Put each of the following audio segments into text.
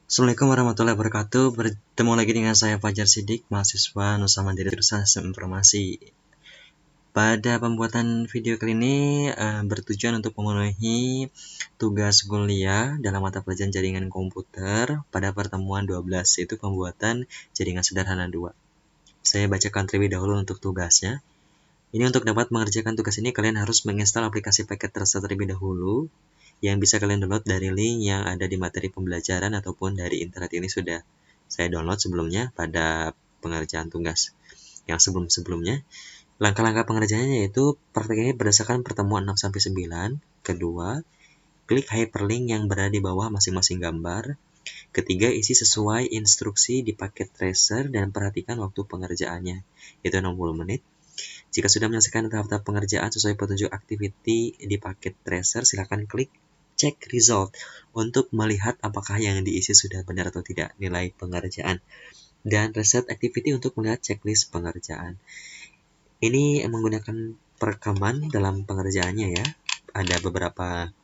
Assalamualaikum warahmatullahi wabarakatuh. Bertemu lagi dengan saya Fajar Sidik, mahasiswa Nusa Mandiri Jurusan Sistem Informasi. Pada pembuatan video kali ini bertujuan untuk memenuhi tugas kuliah dalam mata pelajaran jaringan komputer pada pertemuan 12, yaitu pembuatan jaringan sederhana 2. Saya bacakan terlebih dahulu untuk tugasnya. Ini untuk dapat mengerjakan tugas ini, kalian harus menginstal aplikasi paket tracer terlebih dahulu, yang bisa kalian download dari link yang ada di materi pembelajaran ataupun dari internet. Ini sudah saya download sebelumnya pada pengerjaan tugas yang sebelum-sebelumnya. Langkah-langkah pengerjaannya yaitu praktek ini berdasarkan pertemuan 6-9. Kedua, klik hyperlink yang berada di bawah masing-masing gambar. Ketiga, isi sesuai instruksi di paket tracer dan perhatikan waktu pengerjaannya, yaitu 60 menit. Jika sudah menyelesaikan tahap-tahap pengerjaan sesuai petunjuk activity di paket tracer, silakan klik check result untuk melihat apakah yang diisi sudah benar atau tidak nilai pengerjaan, dan reset activity untuk melihat checklist pengerjaan. Ini menggunakan perekaman dalam pengerjaannya ya. Ada beberapa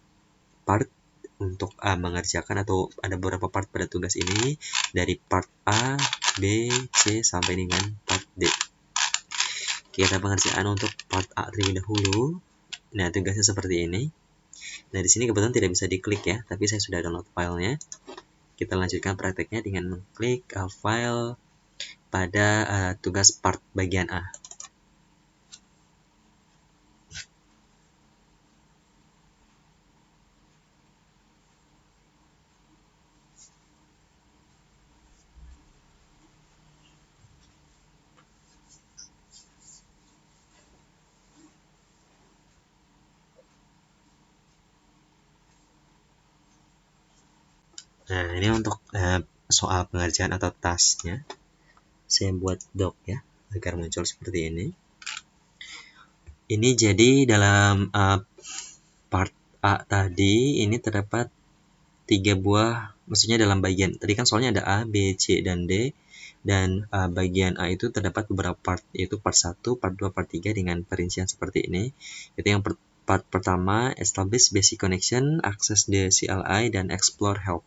part untuk mengerjakan, atau ada beberapa part pada tugas ini, dari part A, B, C sampai dengan part D. Kita pengerjaan untuk part A terlebih dahulu. Nah, tugasnya seperti ini. Nah, di sini kebetulan tidak bisa diklik ya, tapi saya sudah download filenya. Kita lanjutkan prakteknya dengan mengklik file pada tugas part bagian A. Nah, ini untuk soal pengerjaan atau tasknya. Saya buat doc ya, agar muncul seperti ini. Ini jadi dalam part A tadi, ini terdapat 3 buah, maksudnya dalam bagian, tadi kan soalnya ada A, B, C, dan D. Dan bagian A itu terdapat beberapa part, yaitu part 1, part 2, part 3 dengan perincian seperti ini. Itu yang part pertama, establish basic connection, access the CLI, dan explore help.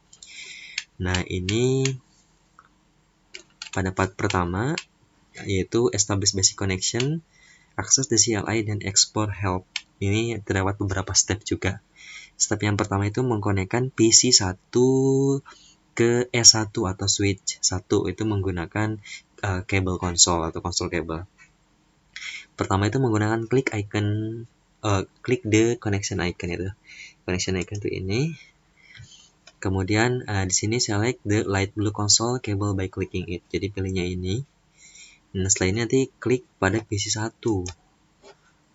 Nah, ini pada part pertama, yaitu establish basic connection, access the CLI, dan explore help. Ini terdapat beberapa step juga. Step yang pertama itu mengkonekkan PC 1 ke S1 atau switch 1, itu menggunakan kabel konsol atau konsol kabel. Pertama itu menggunakan klik the connection icon itu. Connection icon itu ini. Kemudian di sini select the light blue console cable by clicking it. Jadi pilihnya ini. Nah, setelah ini nanti klik pada PC 1.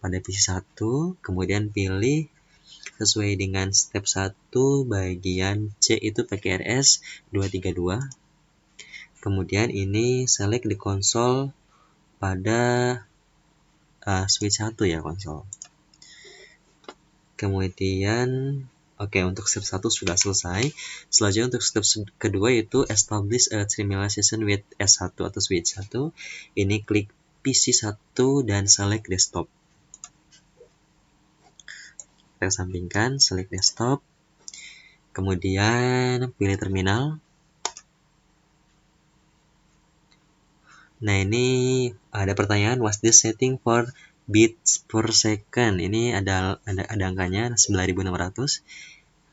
Pada PC 1, kemudian pilih sesuai dengan step 1 bagian C itu PKRS 232. Kemudian ini select the console pada switch 1 ya, konsol. Kemudian untuk step 1 sudah selesai. Selanjutnya untuk step kedua yaitu establish a terminalization with S1 atau switch 1. Ini klik PC 1 dan select desktop. Kita sampingkan, select desktop. Kemudian pilih terminal. Nah, ini ada pertanyaan, what's the setting for bits per second? Ini ada angkanya 9600.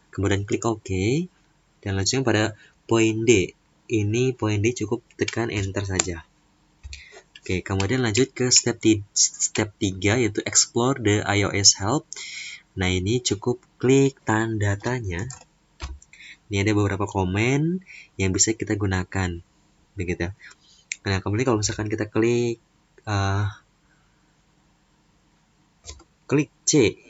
Kemudian klik OK. Dan langsung pada poin D. Ini poin D cukup tekan enter saja. Oke, kemudian lanjut ke step 3 yaitu explore the iOS help. Nah, ini cukup klik tanda tanya. Ini ada beberapa komen yang bisa kita gunakan. Begitu. Nah, kemudian kalau misalkan kita klik C,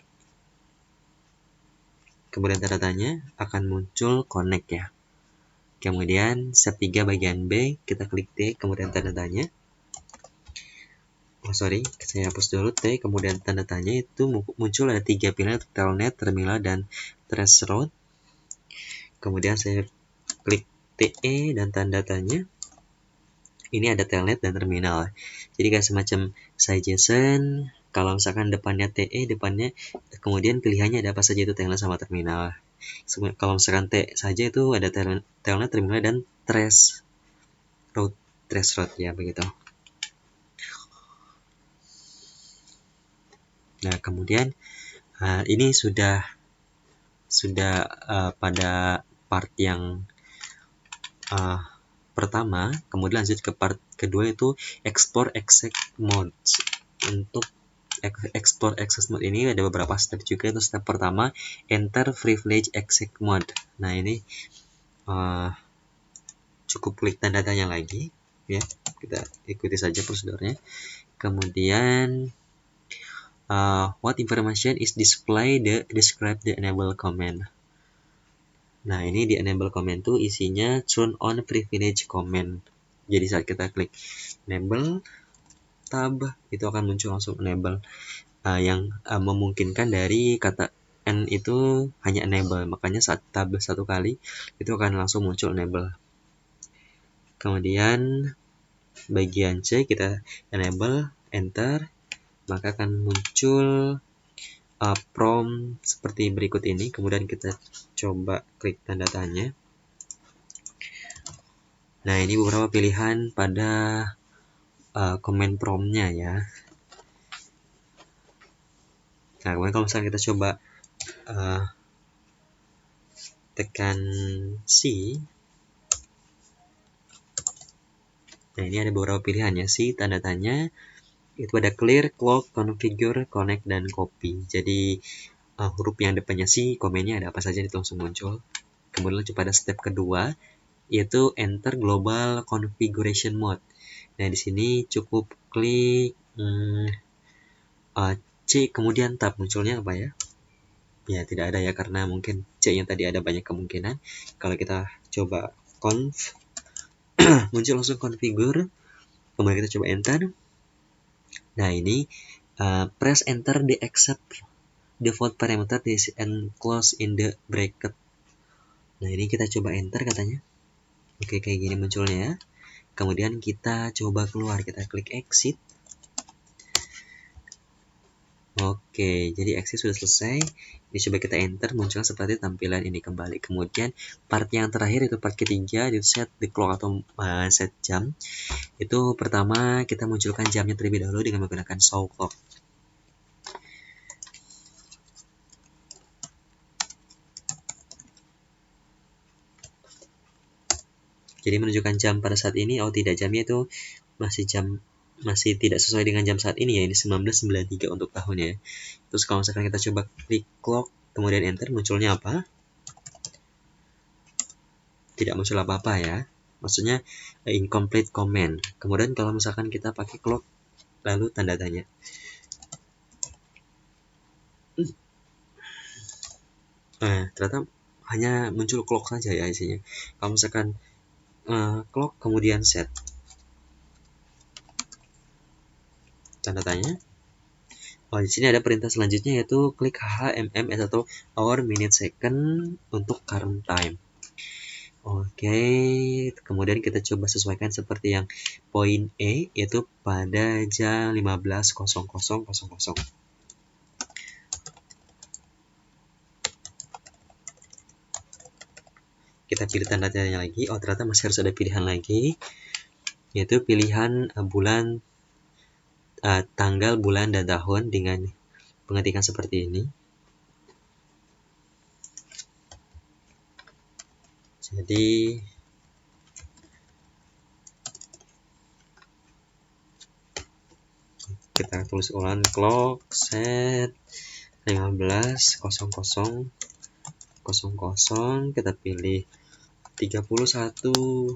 kemudian tanda tanya, akan muncul connect ya. Kemudian step 3 bagian B, kita klik T, kemudian tanda tanya. Saya hapus dulu T, kemudian tanda tanya itu muncul ada 3 pilihan, telnet, terminal, dan threshold. Kemudian saya klik TE dan tanda tanya. Ini ada telnet dan terminal. Jadi kayak semacam suggestion. Kalau misalkan depannya TE, kemudian pilihannya ada apa saja, itu telnet sama terminal. Kalau misalkan T saja itu ada telnet, terminal, dan trace route ya begitu. Nah kemudian ini sudah pada part yang pertama. Kemudian lanjut ke part kedua, itu explore exec mode. Untuk explore exec mode ini ada beberapa step juga. Itu step pertama, enter privilege exec mode. Nah ini cukup klik tanda tanya lagi ya, kita ikuti saja prosedurnya. Kemudian what information is displayed, describe the enable command. Nah ini di enable command tuh isinya turn on privilege command. Jadi saat kita klik enable tab, itu akan muncul langsung enable, yang memungkinkan dari kata N itu hanya enable. Makanya saat tab satu kali itu akan langsung muncul enable. Kemudian bagian C kita enable, enter, maka akan muncul prompt seperti berikut ini. Kemudian kita coba klik tanda tanya. Nah ini beberapa pilihan pada command promptnya ya. Nah kemudian kalau misalnya kita coba tekan C, nah ini ada beberapa pilihan ya. C tanda tanya, itu ada clear, clock, configure, connect, dan copy. Jadi huruf yang depannya C, komennya ada apa saja itu langsung muncul. Kemudian lanjut pada step kedua, yaitu enter global configuration mode. Nah di sini cukup klik C kemudian tab, munculnya apa ya? Ya tidak ada ya, karena mungkin C yang tadi ada banyak kemungkinan. Kalau kita coba conf muncul langsung configure, kemudian kita coba enter. Nah ini press enter the accept default parameter this and close in the bracket. Nah ini kita coba enter katanya. Oke, kayak gini munculnya ya. Kemudian kita coba keluar, kita klik exit. Oke, jadi exit sudah selesai. Ini coba kita enter, muncul seperti tampilan ini kembali. Kemudian part yang terakhir itu part ketiga, di set the clock atau set jam. Itu pertama kita munculkan jamnya terlebih dahulu dengan menggunakan show clock. Jadi menunjukkan jam pada saat ini, oh tidak, jamnya itu masih tidak sesuai dengan jam saat ini ya, ini 19.93 untuk tahunnya. Terus kalau misalkan kita coba klik clock kemudian enter, munculnya apa? Tidak muncul apa-apa ya, maksudnya incomplete command. Kemudian kalau misalkan kita pakai clock lalu tanda tanya, ternyata hanya muncul clock saja ya isinya. Kalau misalkan clock kemudian set tanda tanya, oh di sini ada perintah selanjutnya yaitu klik HMMS atau hour minute second untuk current time. Oke, kemudian kita coba sesuaikan seperti yang poin E, yaitu pada jam 15.00. Kita pilih tanda tanya lagi. Oh ternyata masih harus ada pilihan lagi, yaitu pilihan bulan, tanggal, bulan, dan tahun dengan pengetikan seperti ini. Jadi kita tulis ulang, clock set 15.00, kita pilih 31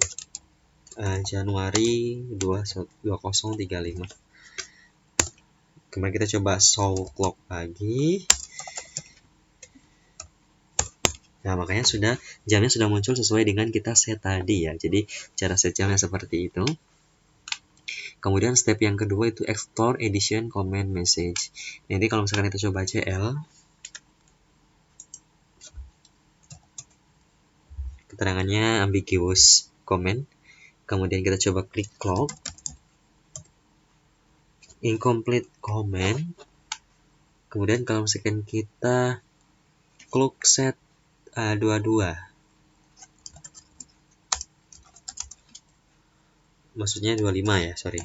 Januari 2035. Kemudian kita coba show clock lagi. Nah makanya jamnya sudah muncul sesuai dengan kita set tadi ya. Jadi cara set jamnya seperti itu. Kemudian step yang kedua itu explore edition command message. Nanti kalau misalkan kita coba CL, keterangannya ambiguous comment. Kemudian kita coba klik clock, incomplete comment. Kemudian kalau misalkan kita clock set 22. Maksudnya 25 ya, sorry.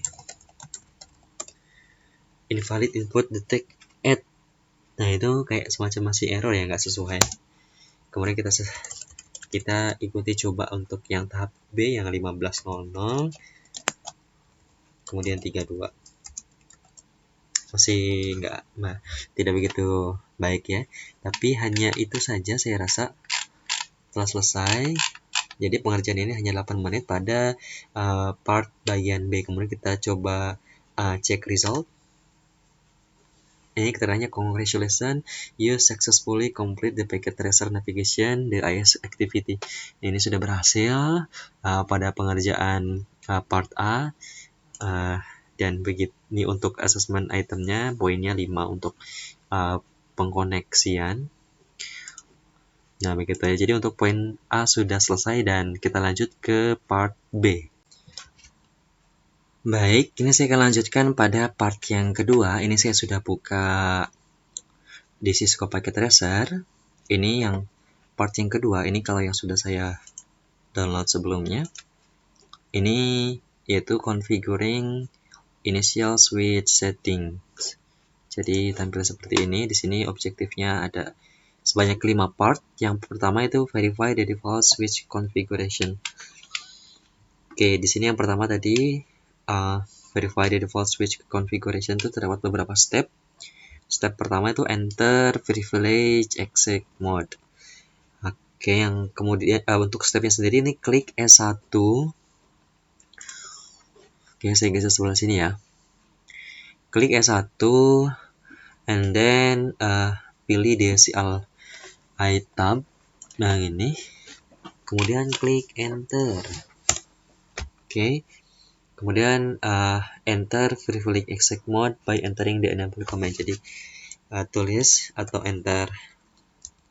Invalid input detect at. Nah, itu kayak semacam masih error ya, nggak sesuai. Kemudian kita ikuti coba untuk yang tahap B yang 15.00, kemudian 32. Masih tidak begitu baik ya, tapi hanya itu saja saya rasa telah selesai. Jadi pengerjaan ini hanya 8 menit pada part bagian B. Kemudian kita coba cek result. Ini keterangannya, congratulations, you successfully complete the packet tracer navigation the IS activity. Ini sudah berhasil pada pengerjaan part A. Dan begini untuk assessment itemnya, poinnya 5 untuk pengkoneksian. Nah, begitu ya. Jadi untuk poin A sudah selesai dan kita lanjut ke part B. Baik, ini saya akan lanjutkan pada part yang kedua. Ini saya sudah buka DC Scope Packet Tracer. Ini yang part yang kedua. Ini kalau yang sudah saya download sebelumnya. Ini yaitu configuring initial switch settings. Jadi tampil seperti ini. Di sini objektifnya ada sebanyak 5 part. Yang pertama itu verify the default switch configuration. Oke, di sini yang pertama tadi verify the default switch configuration itu terdapat beberapa step. Step pertama itu enter privilege exec mode. Oke, yang kemudian untuk stepnya sendiri ini klik S1. Oke, saya geser sebelah sini ya. Klik S1 and then pilih DCL item. Nah, ini. Kemudian klik enter. Oke. Kemudian enter privilege exec mode by entering the enable command. Jadi tulis atau enter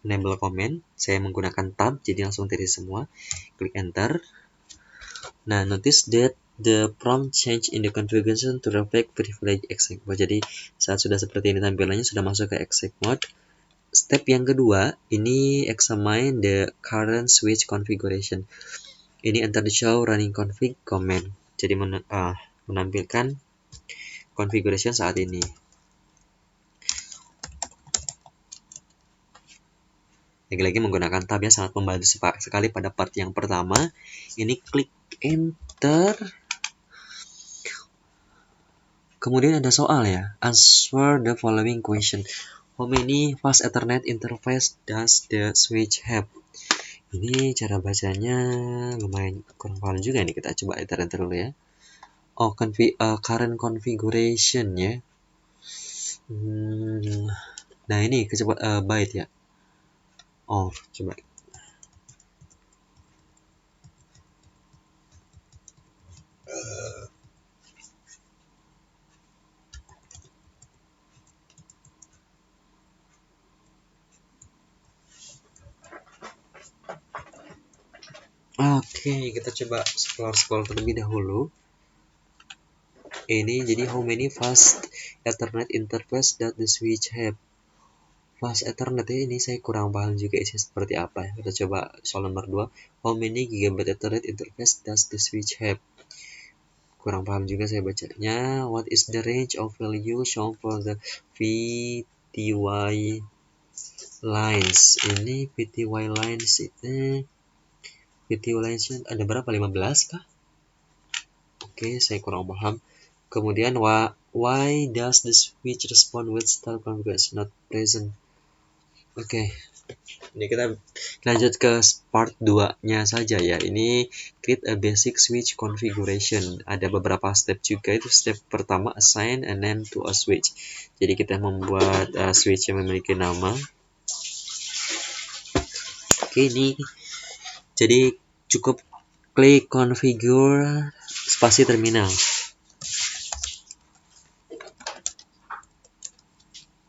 enable command. Saya menggunakan tab, jadi langsung tulis semua. Klik enter. Nah, notice that the prompt change in the configuration to reflect privilege exec mode. Jadi saat sudah seperti ini tampilannya, sudah masuk ke exec mode. Step yang kedua, ini examine the current switch configuration. Ini enter the show running config command. Jadi menampilkan configuration saat ini. Lagi-lagi menggunakan tab ya, sangat membantu sekali pada part yang pertama. Ini klik enter. Kemudian ada soal ya. Answer the following question. How many fast Ethernet interface does the switch have? Ini cara bacanya lumayan kurang paham juga nih. Kita coba enter dulu ya. Oh, current configuration ya. Nah, ini coba byte ya. Oh, coba. Oke, kita coba scroll terlebih dahulu. Ini jadi how many fast Ethernet interface that the switch have. Fast Ethernet ini saya kurang paham juga isinya seperti apa ya. Kita coba soal nomor 2. How many gigabit Ethernet interface does the switch have? Kurang paham juga saya bacanya. What is the range of value shown for the VTY lines? Ini VTY lines itu VTY lines ada berapa? 15 kah? Oke, saya kurang paham. Kemudian why does the switch respond with start configuration not present? Oke. Ini kita lanjut ke part 2-nya saja ya. Ini create a basic switch configuration. Ada beberapa step juga. Itu step pertama assign a name to a switch. Jadi kita membuat switch yang memiliki nama. Oke, ini jadi cukup klik configure spasi terminal.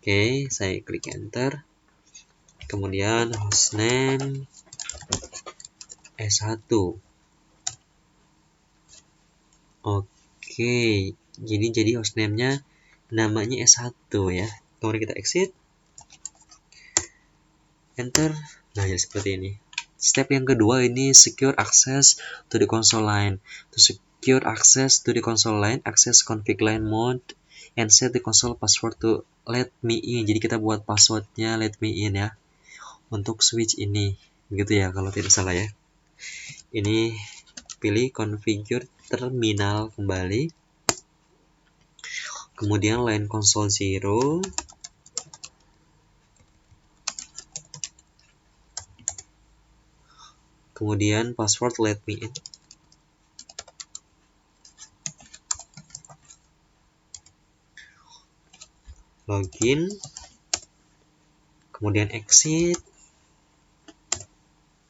Oke, saya klik enter. Kemudian hostname S1. Oke, jadi hostname-nya namanya S1 ya. Kemudian kita exit. Enter. Nah, jadi seperti ini. Step yang kedua ini secure access to the console line. To secure access to the console line, access config line mode and set the console password to let me in. Jadi kita buat passwordnya let me in ya untuk switch ini. Begitu ya kalau tidak salah ya. Ini pilih configure terminal kembali. Kemudian line console 0. Kemudian password let me in. Login. Kemudian exit.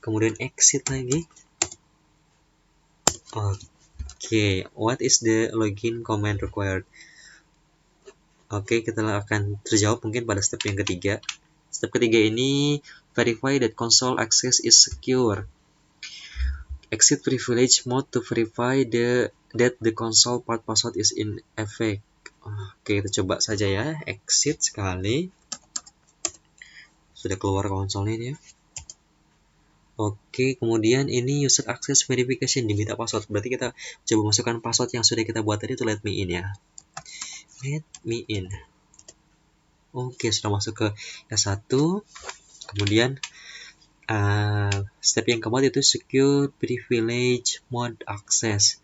Kemudian exit lagi. Oke, what is the login command required? Oke, kita akan terjawab mungkin pada step yang ketiga. Step ketiga ini verify that console access is secure. Exit privilege mode to verify that the console part password is in effect. Oke, kita coba saja ya. Exit sekali. Sudah keluar konsolnya ini ya. Oke, kemudian ini user access verification diminta password. Berarti kita coba masukkan password yang sudah kita buat tadi itu let me in ya. Let me in. Oke, sudah masuk ke S1. Kemudian step yang keempat itu secure privilege mode access.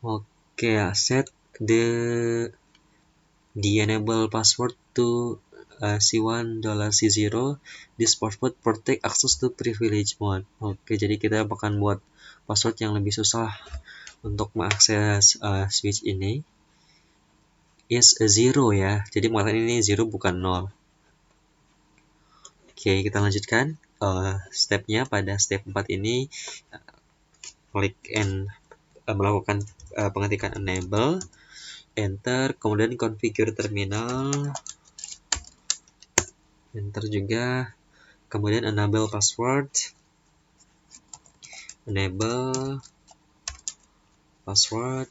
Oke, set the enable password to C1 $C0. This password protect access to privilege mode. Oke, jadi kita akan buat password yang lebih susah untuk mengakses switch ini. Is a 0 ya. Jadi mengatakan ini 0 bukan 0. Oke, kita lanjutkan. Stepnya pada step 4 ini klik and melakukan pengetikan enable, enter, kemudian configure terminal, enter juga, kemudian enable password, enable password.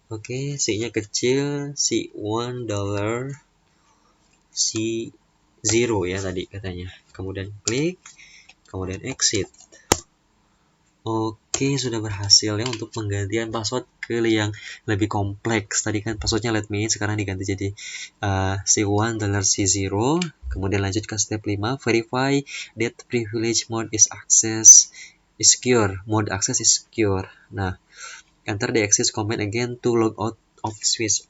Oke, C-nya kecil, C1 $, C0 ya tadi katanya. Kemudian klik, kemudian exit. Oke, sudah berhasil ya untuk penggantian password ke yang lebih kompleks. Tadi kan passwordnya let me in, sekarang diganti jadi C1 $C0. Kemudian lanjut ke step 5, verify that privilege mode is secure. Mode access is secure. Nah, enter the exit command again to log out of switch.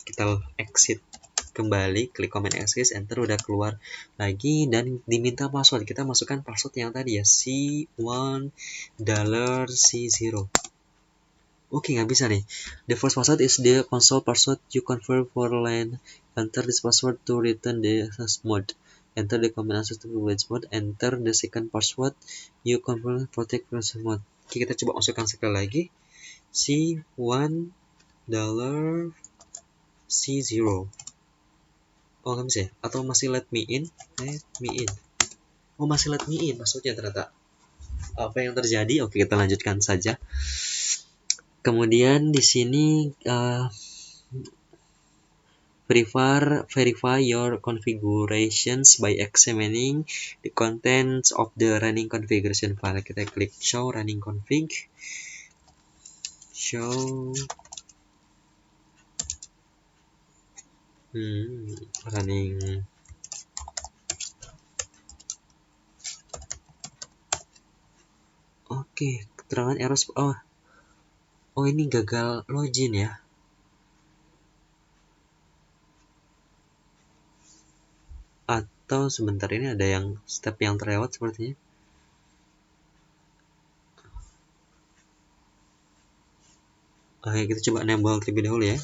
Kita exit kembali, klik command exit, enter, udah keluar lagi dan diminta password. Kita masukkan password yang tadi ya, C1 $C0. Oke, nggak bisa nih. The first password is the console password you confirm for line. Enter this password to return the access mode. Enter the command access to privilege mode. Enter the second password you confirm protect privilege mode. Oke, kita coba masukkan sekali lagi. C1 $C0. Oh, nggak bisa ya? Atau masih let me in? Let me in. Oh, masih let me in maksudnya ternyata. Apa yang terjadi? Oke, kita lanjutkan saja. Kemudian di sini verify your configurations by examining the contents of the running configuration file. Kita klik show running config. Show running. Oke, keterangan error. Oh ini gagal login ya. Atau sebentar, ini ada yang step yang terlewat sepertinya. Oke, kita coba enable terlebih dahulu ya.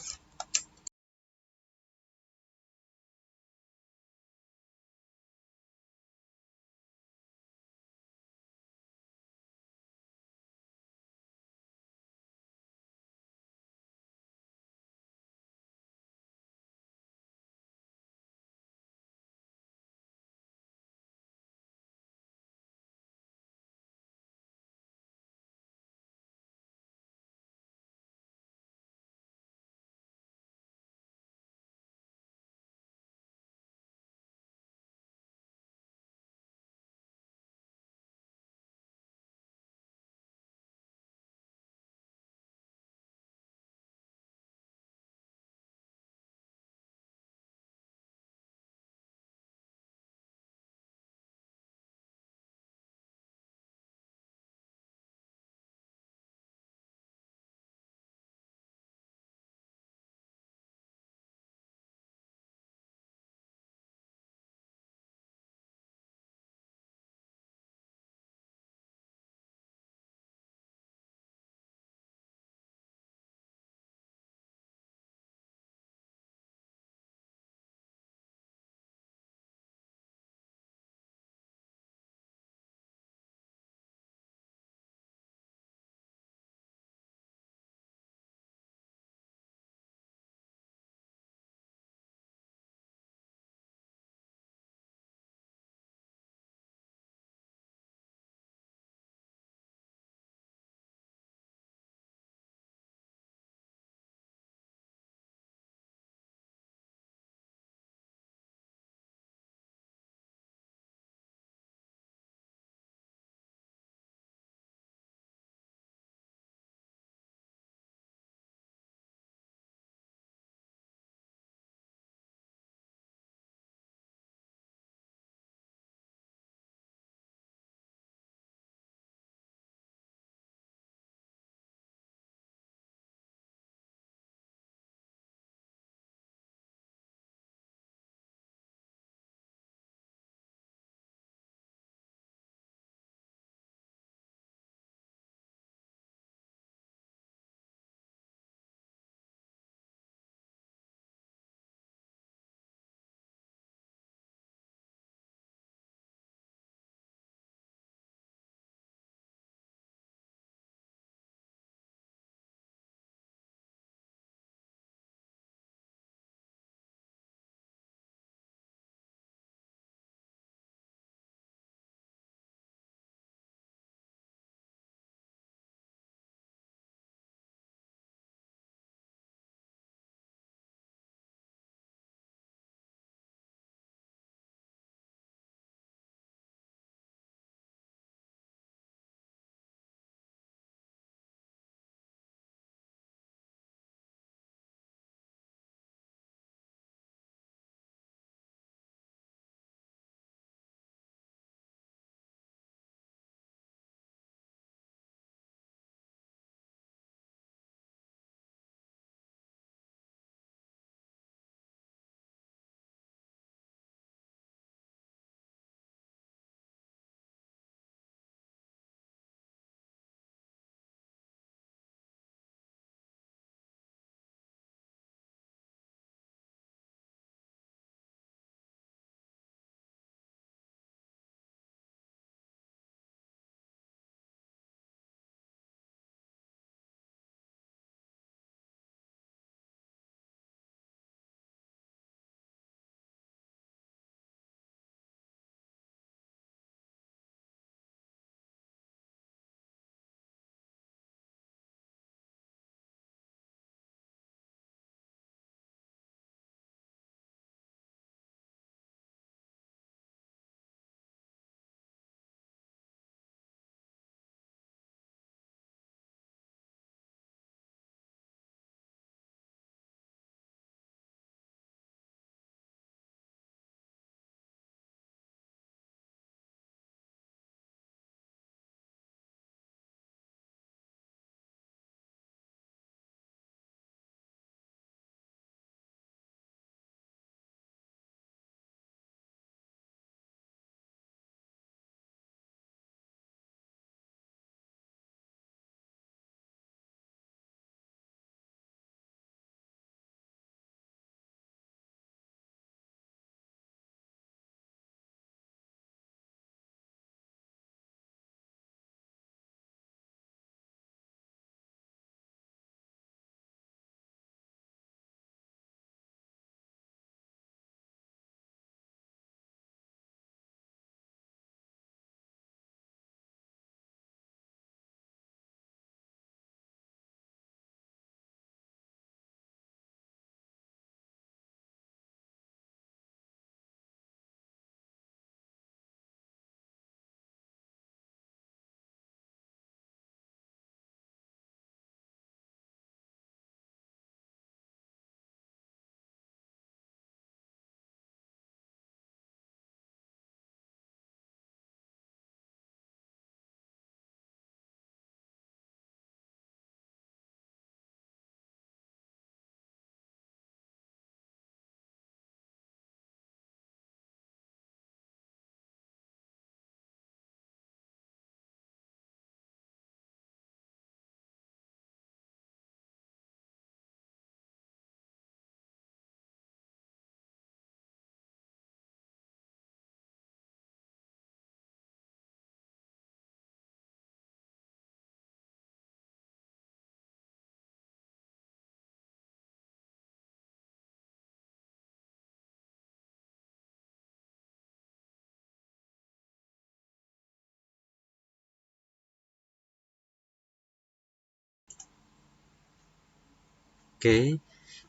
Oke,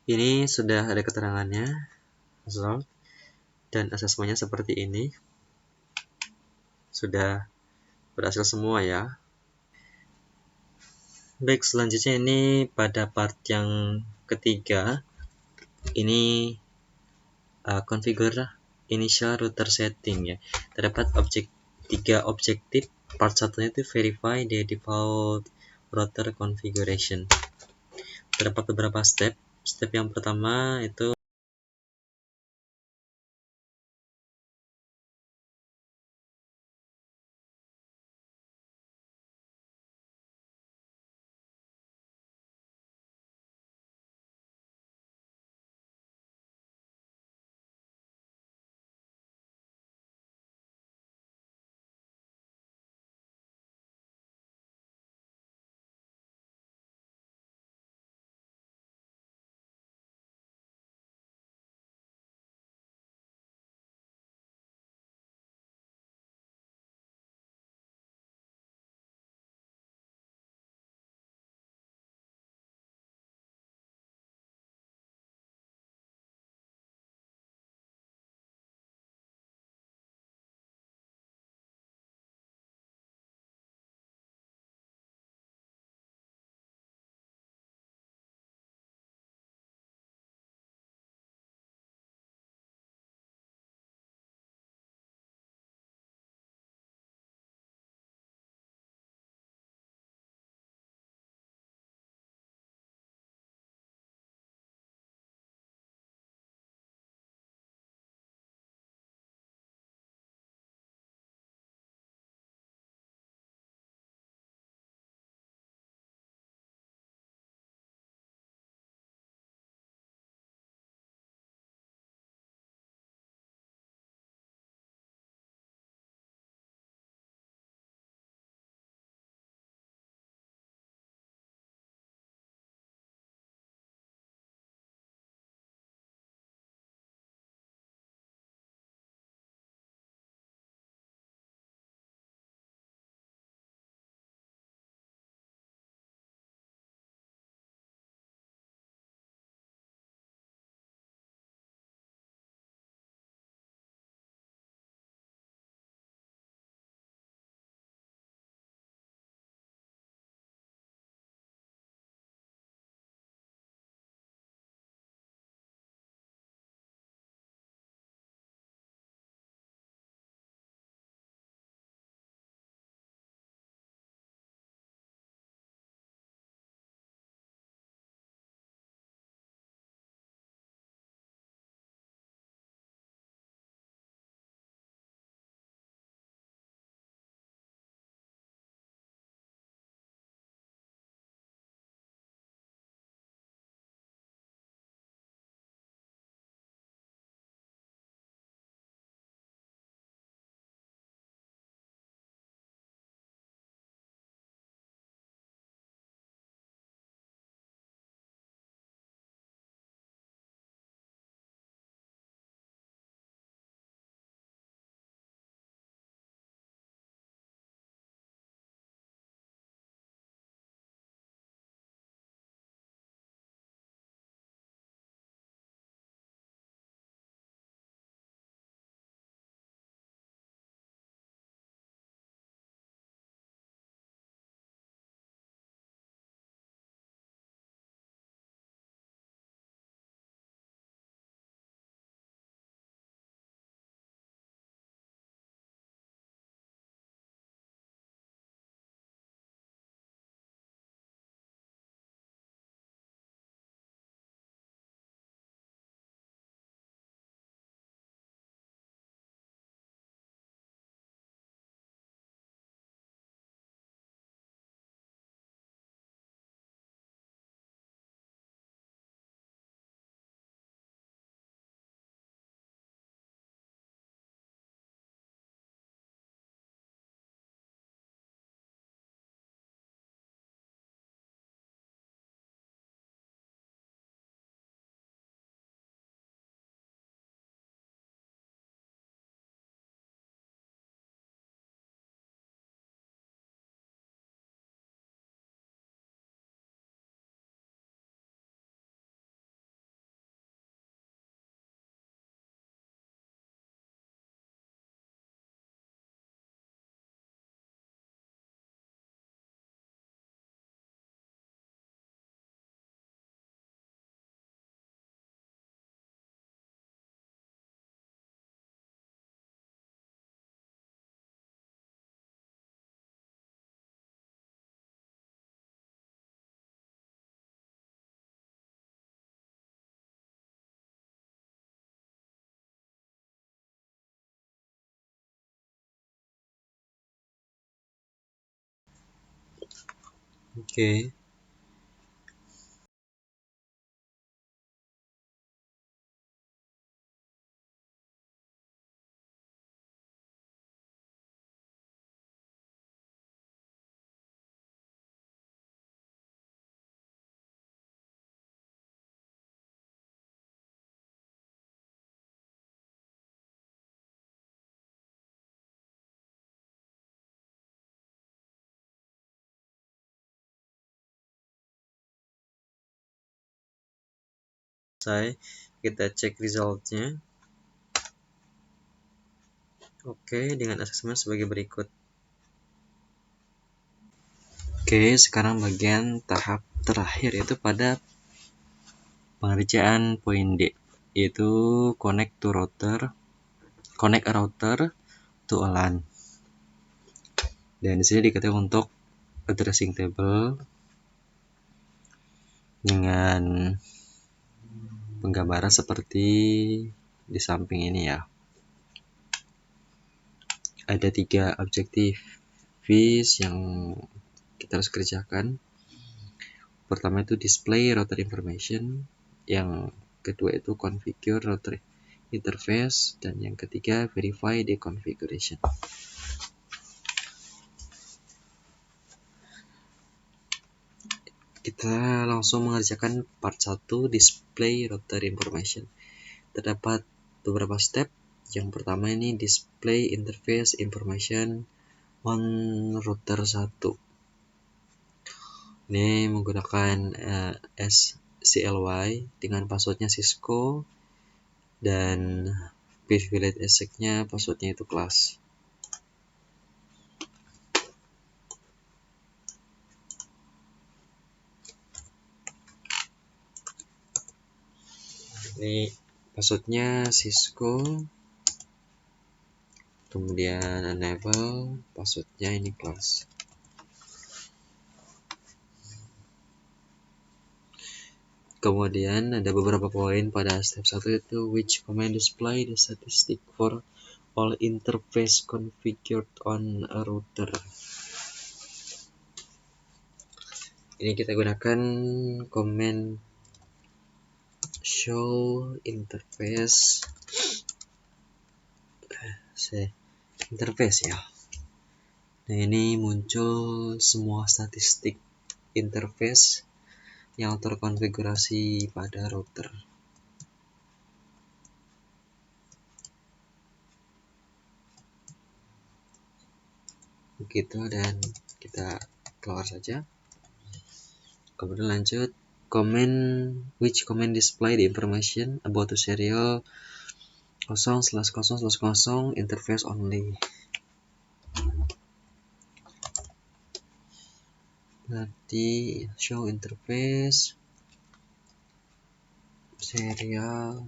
ini sudah ada keterangannya, dan asesmennya seperti ini. Sudah berhasil semua ya. Baik, selanjutnya ini pada part yang ketiga. Ini configure initial router setting ya. Terdapat tiga objektif. Part satunya itu verify the default router configuration. Terdapat beberapa step. Step yang pertama itu Oke. Kita cek resultnya. Oke, dengan asesmen sebagai berikut. Oke, sekarang bagian tahap terakhir yaitu pada pengerjaan poin D, yaitu connect a router to a LAN. Dan di sini dikatakan untuk addressing table dengan penggambaran seperti di samping ini ya. Ada 3 objektif yang kita harus kerjakan. Pertama itu display router information, yang kedua itu configure router interface, dan yang ketiga verify the configuration. Kita langsung mengerjakan part 1 display router information. Terdapat beberapa step. Yang pertama ini display interface information on router 1. Ini menggunakan CLY dengan passwordnya Cisco, dan privilege access-nya passwordnya itu class. Ini passwordnya Cisco, kemudian enable, passwordnya ini class. Kemudian ada beberapa poin pada step 1 itu which command display the statistic for all interface configured on a router. Ini kita gunakan command show interface ya. Nah, ini muncul semua statistik interface yang terkonfigurasi pada router. Begitu, dan kita keluar saja. Kemudian lanjut which command display the information about the serial 0/0/0 interface only. Berarti show interface serial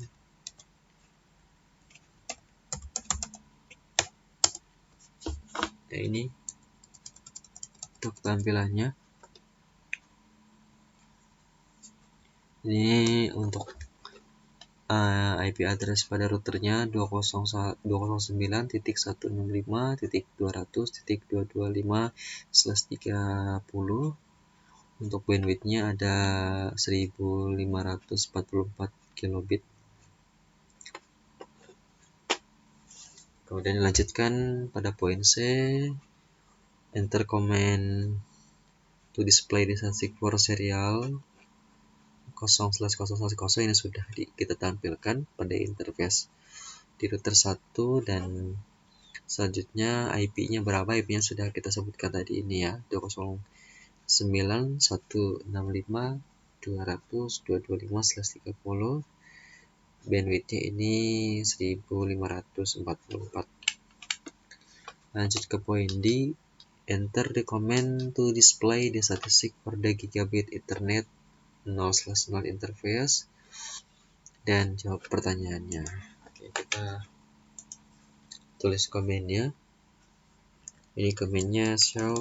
ini untuk tampilannya. Ini untuk IP address pada routernya 209.165.200.225/30. Untuk bandwidthnya ada 1544 kilobit. Kemudian dilanjutkan pada poin C, enter command to display the statistic for serial 0/0/0. Ini sudah kita tampilkan pada interface di router 1, dan selanjutnya IP-nya berapa? IP-nya sudah kita sebutkan tadi ini ya, 209.165.200.225/30. Bandwidthnya ini 1544. Lanjut ke poin D, enter the command to display the statistic for the gigabit Ethernet 0/0 interface, dan jawab pertanyaannya. Oke, kita tulis komennya. Ini komennya show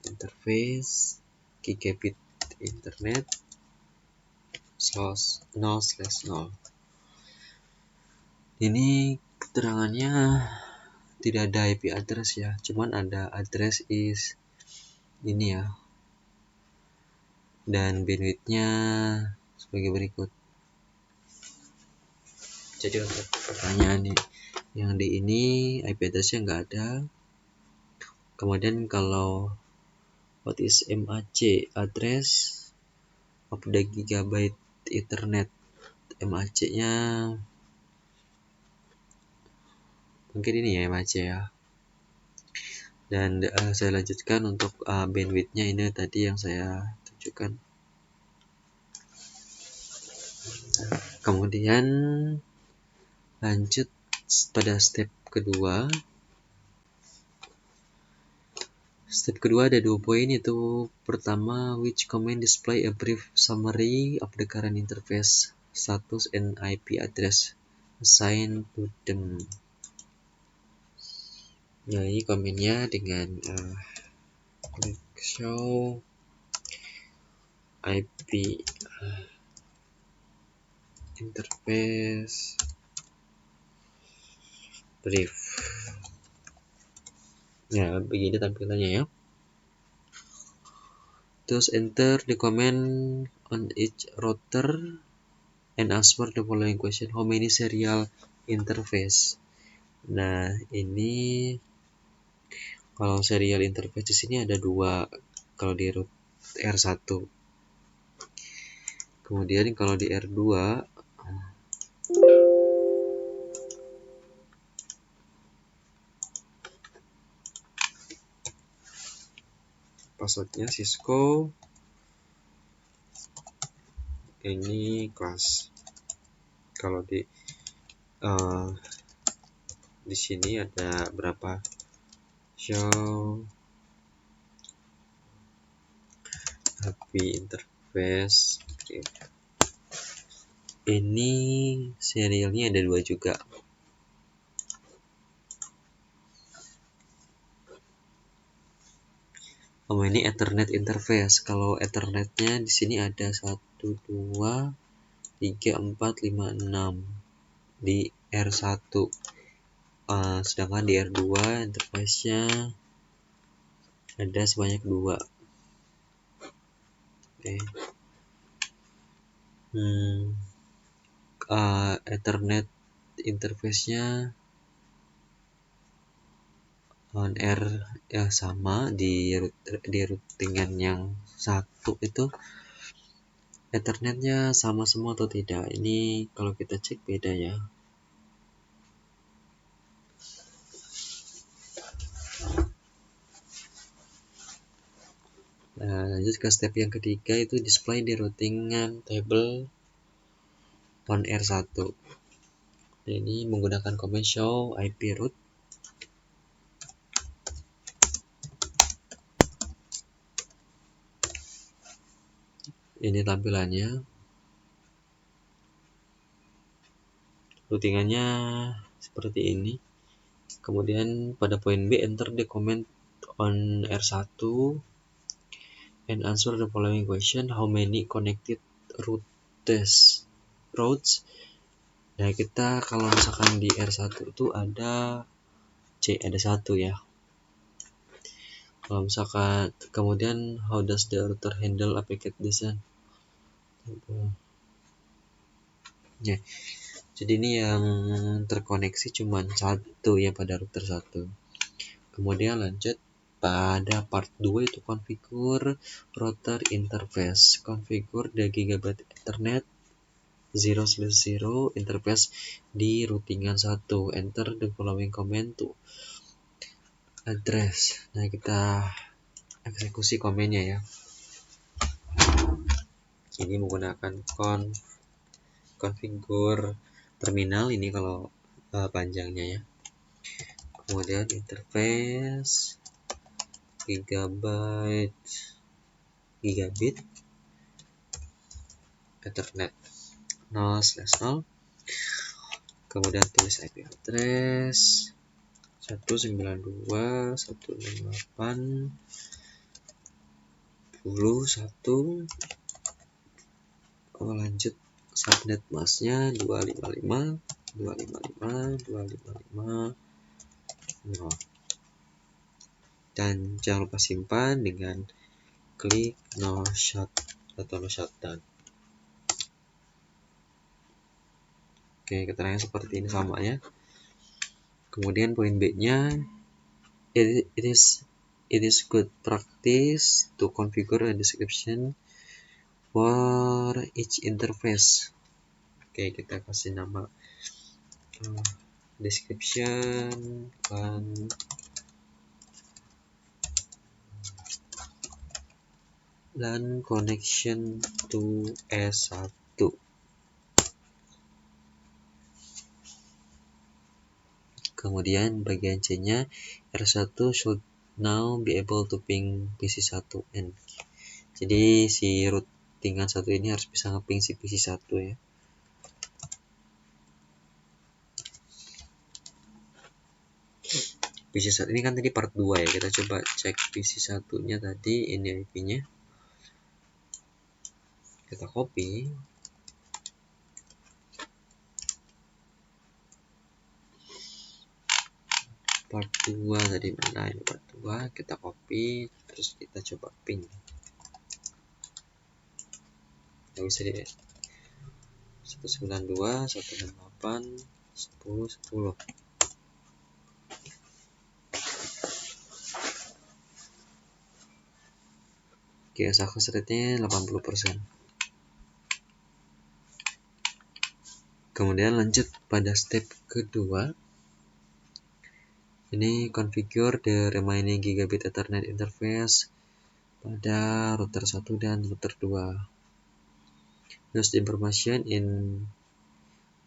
interface gigabit Ethernet 0/0. Ini keterangannya tidak ada IP address ya, cuman ada address is ini ya, dan bandwidthnya sebagai berikut. Jadi untuk pertanyaan yang di ini IP address-nya nggak ada. Kemudian kalau what is MAC address of the gigabyte Ethernet, MAC-nya mungkin ini ya, MAC ya. Dan saya lanjutkan untuk bandwidth-nya, ini tadi yang saya tunjukkan. Kemudian lanjut pada step kedua. Step kedua ada 2 poin, itu pertama, which command display a brief summary of the current interface status and IP address assigned to them. Nah, ini komennya dengan click show IP interface brief. Ya, begini tampilannya ya. Terus enter the command on each router and answer the following question: how many serial interface? Nah, ini kalau serial interface di sini ada 2 kalau di root R1. Kemudian kalau di R2 passwordnya Cisco, ini kelas. Kalau di sini ada berapa? Show IP interface. Ini serialnya ada 2 juga. Ini Ethernet interface. Kalau Ethernetnya di sini ada 1, 2, 3, 4, 5, 6 di R1. Sedangkan di R2 interface-nya ada sebanyak 2. Oke. Ethernet interface-nya on R ya, sama di routingan yang 1 itu Ethernetnya sama semua atau tidak. Ini kalau kita cek beda ya. Nah, lanjut ke step yang ketiga, itu display di routingan table on R1. Ini menggunakan command show IP root. Ini tampilannya. Routingannya seperti ini. Kemudian pada poin B, enter the command on R1 and answer the following question: how many connected routes? Nah, kita kalau misalkan di R1 itu ada 1 ya. Kalau misalkan kemudian how does the router handle a packet descent? Ya. Jadi ini yang terkoneksi cuma 1 ya pada router 1. Kemudian lanjut pada part 2, itu configure router interface. Configure the Gigabyte Ethernet 0/0 interface di routingan 1. Enter the following command to address. Nah, kita eksekusi komennya ya. Ini menggunakan configure terminal, ini kalau panjangnya ya. Kemudian interface gigabit Ethernet 0/0. Kemudian tulis IP address 192.168.10.1. Lanjut subnet masknya 255.255.255.0. dan jangan lupa simpan dengan klik no shut atau no shutdown. Oke, keterangan seperti ini sama ya. Kemudian poin B-nya, it is good practice to configure a description for each interface. Oke, kita kasih nama description dan connection to S1. Kemudian bagian C-nya, R1 should now be able to ping PC1N. Jadi si routingan 1 ini harus bisa ngeping si PC1 ya. PC1 ini kan tadi part 2 ya. Kita coba cek PC1-nya tadi, ini IP-nya. Kita copy. Part 2 tadi mana? Ini part 2, kita copy, terus kita coba ping. Nggak bisa di 192, 168, 10, 10. Oke, success rate-nya 80%. Kemudian lanjut pada step kedua. Ini configure the remaining gigabit Ethernet interface pada router 1 dan router 2. Use the information in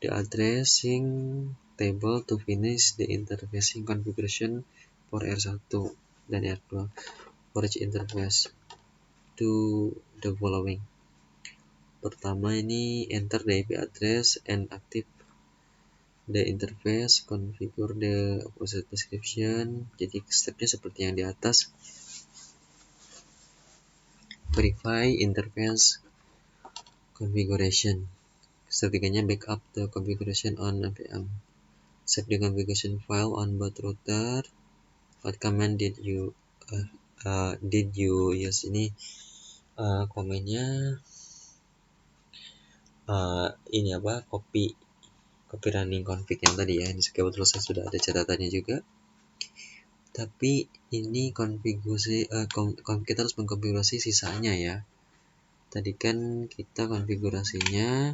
the addressing table to finish the interfacing configuration for R1 dan R2. For each interface, do the following. Pertama ini enter the IP address and active the interface, configure the opposite description. Jadi stepnya seperti yang di atas. Verify interface configuration. Step 3-nya backup the configuration on NPM. Save the configuration file on both router. What command did you use? Ini komennya ini apa? Copy running config yang tadi ya. Ini kebetulan saya sudah ada catatannya juga. Tapi ini konfigurasi kita harus mengkonfigurasi sisanya ya. Tadi kan kita konfigurasinya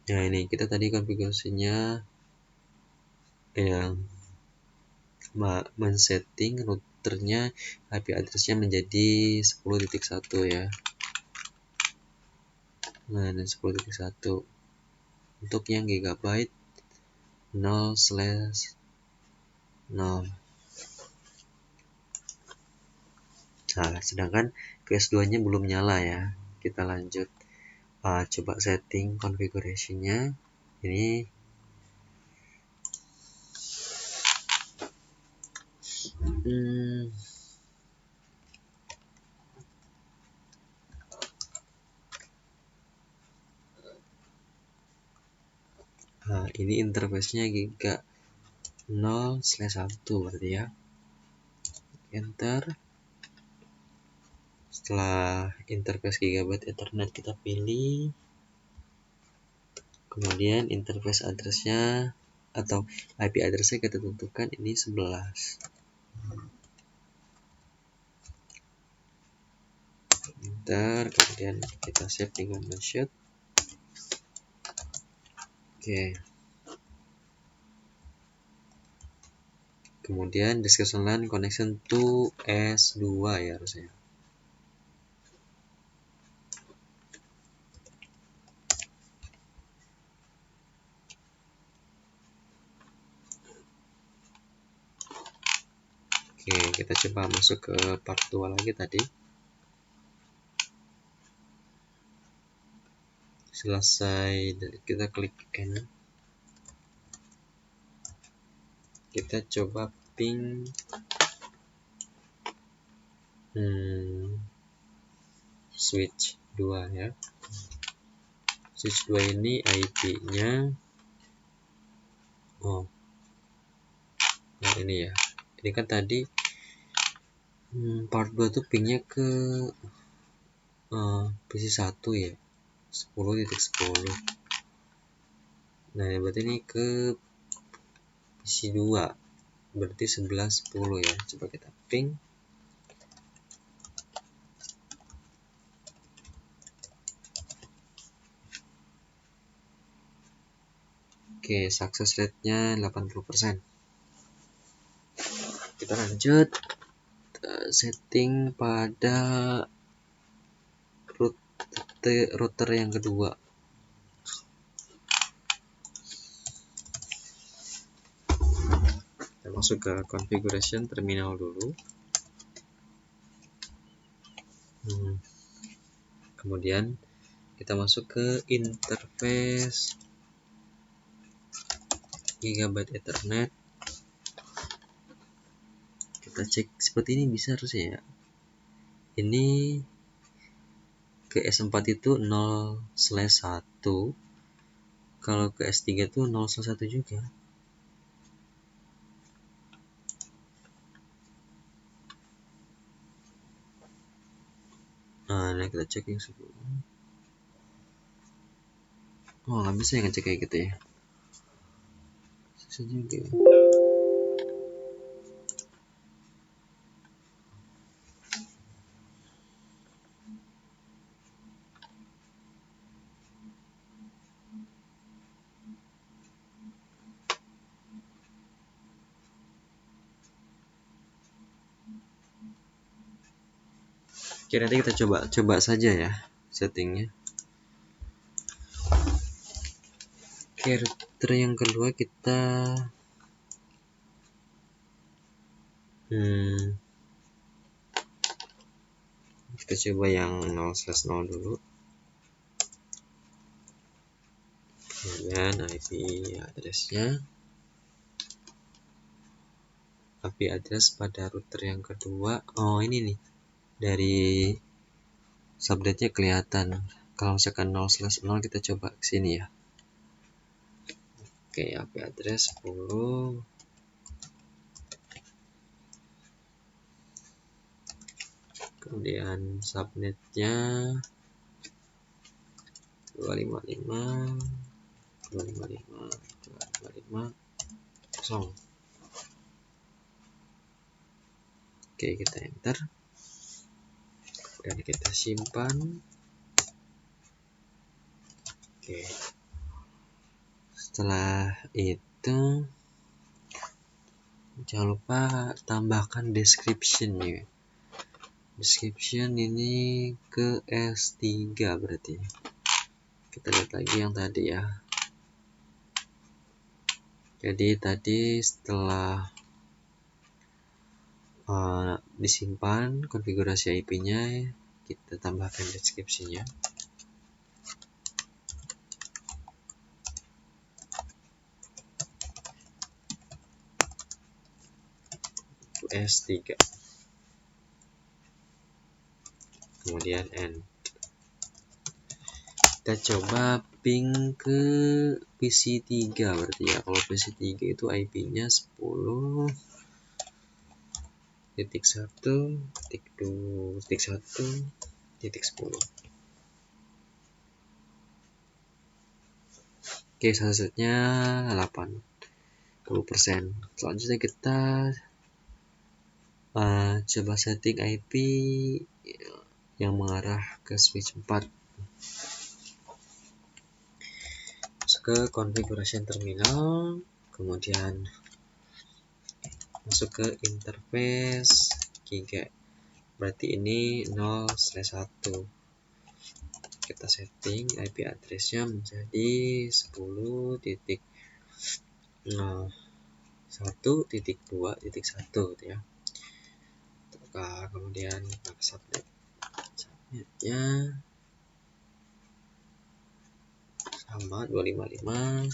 ya ini kita tadi konfigurasinya yang men-setting routernya IP addressnya menjadi 10.1 ya. Nah, dan 10.1 untuk yang gigabyte 0/0. Nah, sedangkan PS2-nya belum nyala ya. Kita lanjut coba setting configuration-nya. Ini ini interface-nya giga 0/1 berarti ya. Enter. Setelah interface gigabyte Ethernet kita pilih, kemudian interface address-nya atau IP address-nya kita tentukan ini 11. Enter, kemudian kita save dengan no-shut. Oke. Kemudian description LAN connection to S2 ya harusnya. Oke, kita coba masuk ke part 2 lagi tadi. Selesai, kita klik N. Kita coba ping switch 2 ya. Switch 2 ini IP-nya nah ini ya. Ini kan tadi part 2 tuh pingnya ke PC1 ya, 10.10. Nah berarti ini ke PC2, berarti 11.10 ya. Coba kita ping. Oke, success rate-nya 80%. Kita lanjut setting pada router yang kedua. Kita masuk ke configuration terminal dulu. Kemudian kita masuk ke interface Gigabyte Ethernet. Kita cek seperti ini bisa harusnya ya. Ini ke S4 itu 0/1, kalau ke S3 itu 0/1 juga. Nah kita cek yang sebelumnya. Nggak bisa ya ngecek kayak gitu ya. Susah juga ya. Oke, nanti kita coba saja ya settingnya. Oke, router yang kedua kita coba yang 0/0 dulu. Kemudian IP address-nya. IP address pada router yang kedua. Ini nih. Dari subnetnya kelihatan. Kalau misalkan 0/0 kita coba ke sini ya. Oke, IP address 10. Kemudian subnetnya 255.255.255.0. Oke, kita enter dan kita simpan. Oke, setelah itu jangan lupa tambahkan description ya. Description ini ke S3 berarti. Kita lihat lagi yang tadi ya. Jadi tadi setelah disimpan konfigurasi IP-nya, kita tambahkan deskripsinya. S3. Kemudian end. Kita coba ping ke PC3 berarti ya. Kalau PC3 itu IP-nya 10.1.2.1.10. Oke, sunsetnya 80%. Selanjutnya kita coba setting IP yang mengarah ke switch 4. Masuk ke configuration terminal, kemudian masuk ke interface Giga. Berarti ini 0/1. Kita setting IP address-nya menjadi 10.1.2.1 ya. Kemudian subnetnya sama 255.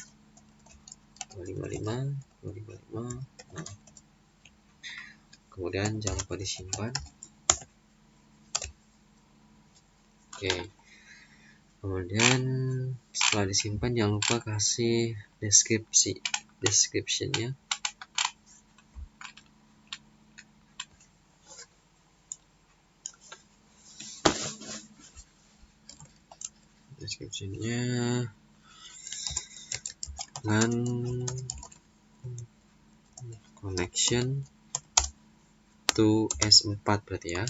Kemudian jangan lupa disimpan. Oke. Kemudian setelah disimpan jangan lupa kasih descriptionnya. Dan connection to S4 berarti ya.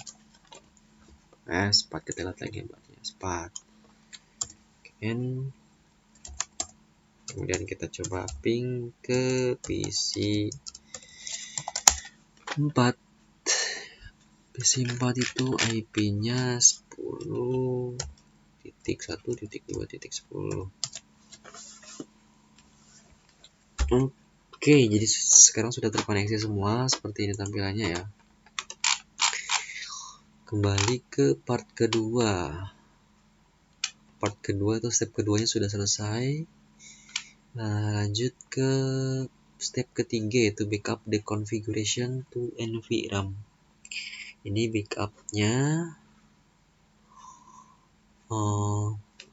S4 kita lihat lagi berarti S4. Kemudian kita coba ping ke PC 4. PC 4 itu IP-nya 10.1.2.10. Oke, jadi sekarang sudah terkoneksi semua, seperti ini tampilannya ya. Kembali ke part kedua. Part kedua atau step keduanya sudah selesai. Nah, lanjut ke step ketiga, yaitu backup the configuration to NVRAM. Ini backupnya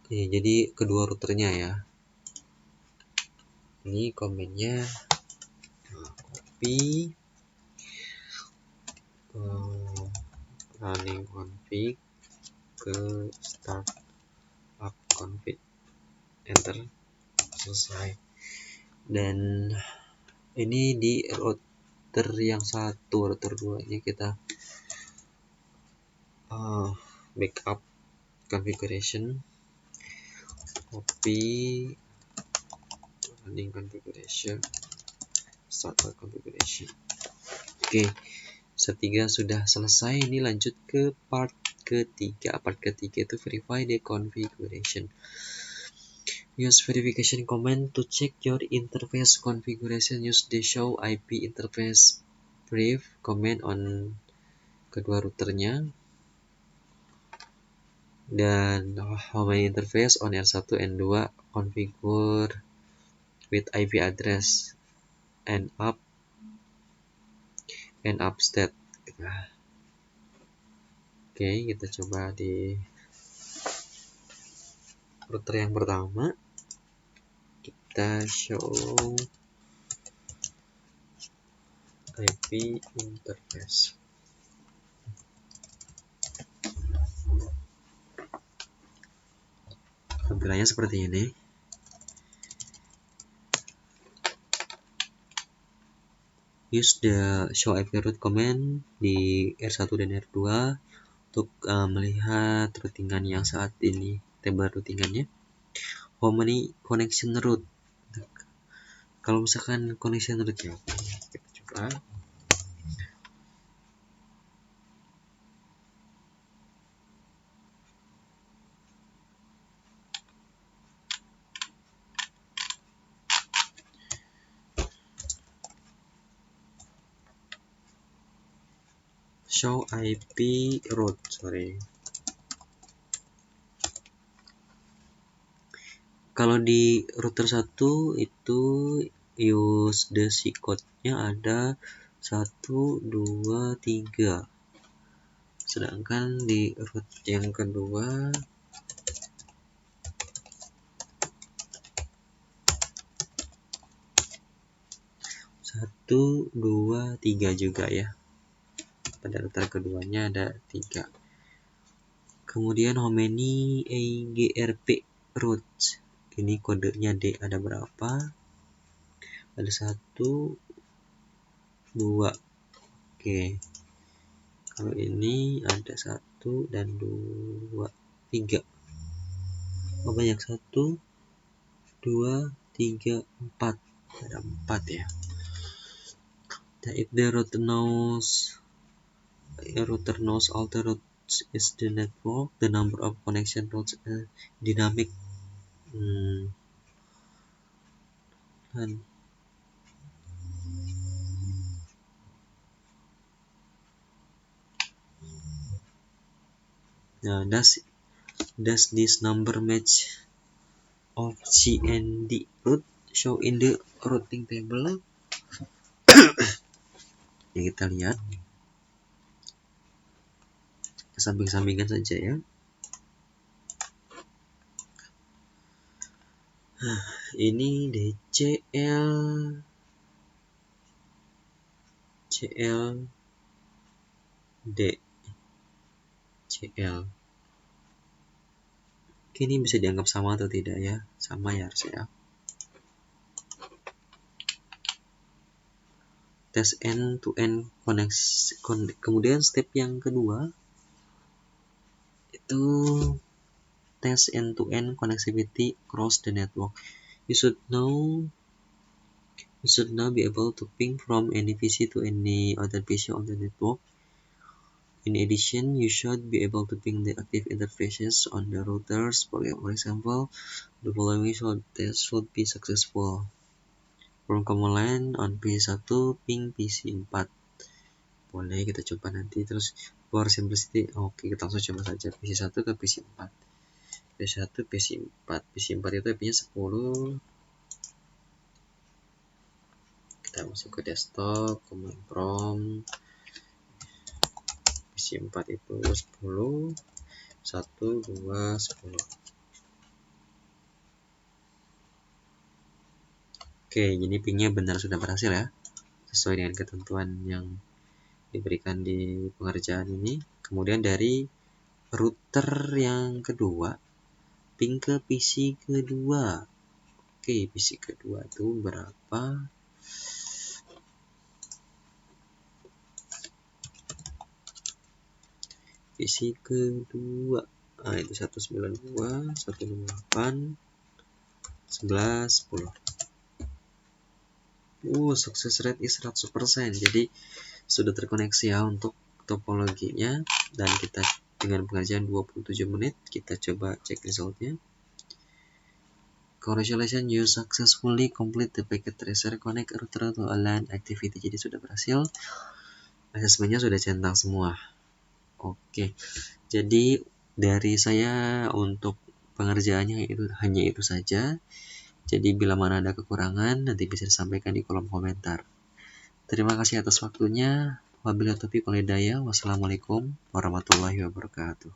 jadi kedua routernya ya. Ini komennya copy running config ke start up config, enter, selesai. Dan ini di router yang satu, router 2 nya kita backup configuration, copy running configuration, start configuration. Oke, setiga sudah selesai. Ini lanjut ke part ketiga. Part ketiga itu verify the configuration. Use verification command to check your interface configuration. Use the show IP interface brief command on kedua routernya. Dan home interface on R1 N2 configure with IP address and up state. Nah, oke, kita coba di router yang pertama. Kita show IP interface. Tampilannya seperti ini. Use the show IP route command di R1 dan R2 untuk melihat routingan yang saat ini, table routingannya. How many connection route? Kalau misalkan connection route ya, kita coba. Show IP route, Kalau di router 1 itu use the C code-nya ada 1, 2, 3. Sedangkan di route yang kedua 1, 2, 3 juga ya. Pada router keduanya ada 3. Kemudian how many AGRP routes? Ini kodenya D, ada berapa? Ada 1, 2. Oke. Kalau ini ada 1 dan 2, 3. Oh, banyak. 1, 2, 3, 4. Ada 4 ya. Nah, if the router knows all the routes is the network, the number of connection routes is dynamic. Nah, does this number match of C and D route show in the routing table? Ya, kita lihat. Samping-sampingan saja ya. Ini DCL D CL. Oke, ini bisa dianggap sama atau tidak ya? Sama ya harusnya ya. Tes end to end koneksi. Kemudian step yang kedua itu tes end to end connectivity across the network. You should now be able to ping from any PC to any other PC on the network. In addition, you should be able to ping the active interfaces on the routers. For example, the following test should be successful. From command line on PC1 ping PC4. Boleh kita coba nanti. Terus for simplicity, oke, kita langsung coba saja PC1 ke PC4. PC1 PC4. PC4 itu IP-nya 10. Kita masuk ke desktop, command prompt. PC4 itu 10 1 2 10. Oke, jadi pingnya benar sudah berhasil ya, sesuai dengan ketentuan yang diberikan di pengerjaan ini. Kemudian dari router yang kedua, ping ke PC kedua. Oke, PC kedua itu berapa? PC kedua, itu 192, 168, 11, 10. Success rate is 100%. Jadi sudah terkoneksi ya untuk topologinya, dan kita dengan pengerjaan 27 menit kita coba cek resultnya. Congratulations, you successfully complete the packet tracer connect router to a LAN activity. Jadi sudah berhasil, asesmennya sudah centang semua. Oke, jadi dari saya untuk pengerjaannya itu hanya itu saja. Jadi bila mana ada kekurangan nanti bisa disampaikan di kolom komentar. Terima kasih atas waktunya. Wabillahi taufiq wal hidayah. Wassalamualaikum warahmatullahi wabarakatuh.